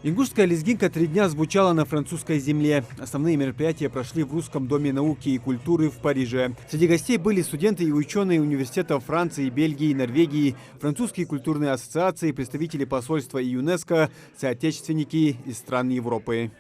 Ингушская лезгинка 3 дня звучала на французской земле. Основные мероприятия прошли в Русском доме науки и культуры в Париже. Среди гостей были студенты и ученые университетов Франции, Бельгии, Норвегии, французские культурные ассоциации, представители посольства и ЮНЕСКО, соотечественники из стран Европы.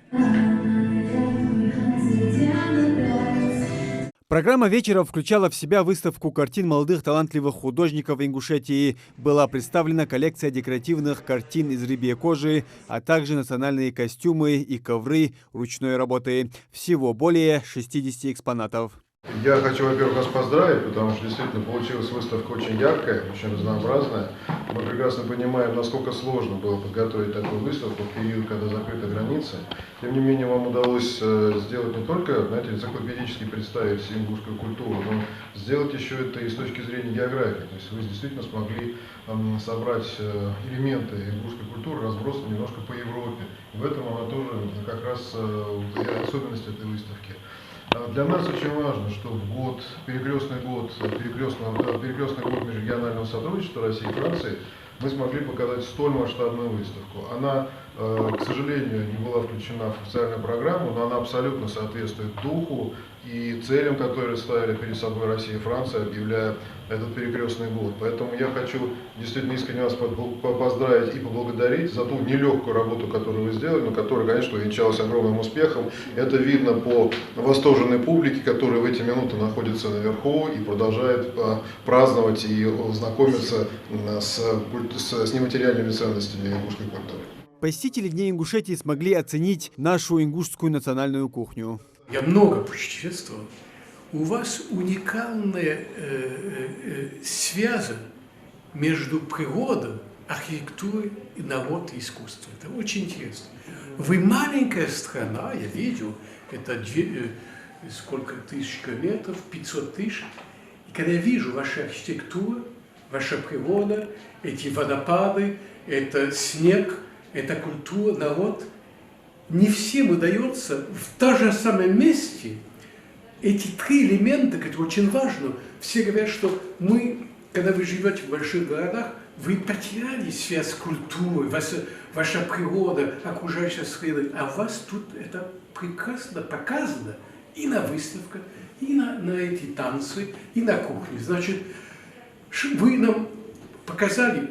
Программа вечера включала в себя выставку картин молодых талантливых художников Ингушетии. Была представлена коллекция декоративных картин из рыбьей кожи, а также национальные костюмы и ковры ручной работы. Всего более 60 экспонатов. Я хочу, во-первых, вас поздравить, потому что действительно получилась выставка очень яркая, очень разнообразная. Мы прекрасно понимаем, насколько сложно было подготовить такую выставку в период, когда закрыты границы. Тем не менее, вам удалось сделать не только, знаете, энциклопедически представить ингушскую культуру, но сделать еще это и с точки зрения географии. То есть вы действительно смогли собрать элементы ингушской культуры, разбросанные немножко по Европе. И в этом она тоже как раз особенность этой выставки. Для нас очень важно, что в год, перекрестный год межрегионального сотрудничества России и Франции, мы смогли показать столь масштабную выставку. Она, к сожалению, не была включена в официальную программу, но она абсолютно соответствует духу и целям, которые ставили перед собой Россия и Франция, объявляя этот перекрестный год. Поэтому я хочу действительно искренне вас поздравить и поблагодарить за ту нелегкую работу, которую вы сделали, но которая, конечно, увенчалась огромным успехом. Это видно по восторженной публике, которая в эти минуты находится наверху и продолжает праздновать и знакомиться с нематериальными ценностями ингушской культуры. Посетители Дней Ингушетии смогли оценить нашу ингушскую национальную кухню. Я много путешествовал. У вас уникальная связь между природой, архитектурой, и народом и искусством. Это очень интересно. Вы маленькая страна, я видел, это сколько тысяч километров, 500 тысяч. И когда я вижу вашу архитектуру, ваша природа, эти водопады, это снег, это культура, народ, не всем удается в том же самом месте эти три элемента, которые очень важны. Все говорят, что мы, когда вы живете в больших городах, вы потеряли связь с культурой, ваша природа, окружающая среда. А у вас тут это прекрасно показано и на выставках, и на эти танцы, и на кухне. Значит, вы нам показали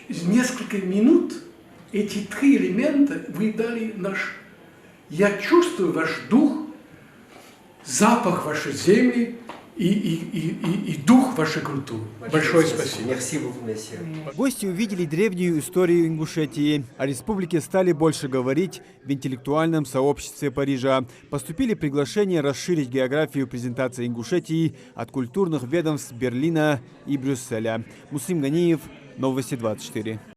несколько минут эти три элемента, вы дали наш... Я чувствую ваш дух, запах вашей земли и дух вашей культуры. Большое спасибо. Гости увидели древнюю историю Ингушетии. О республике стали больше говорить в интеллектуальном сообществе Парижа. Поступили приглашения расширить географию презентации Ингушетии от культурных ведомств Берлина и Брюсселя. Муслим Ганиев, Новости 24.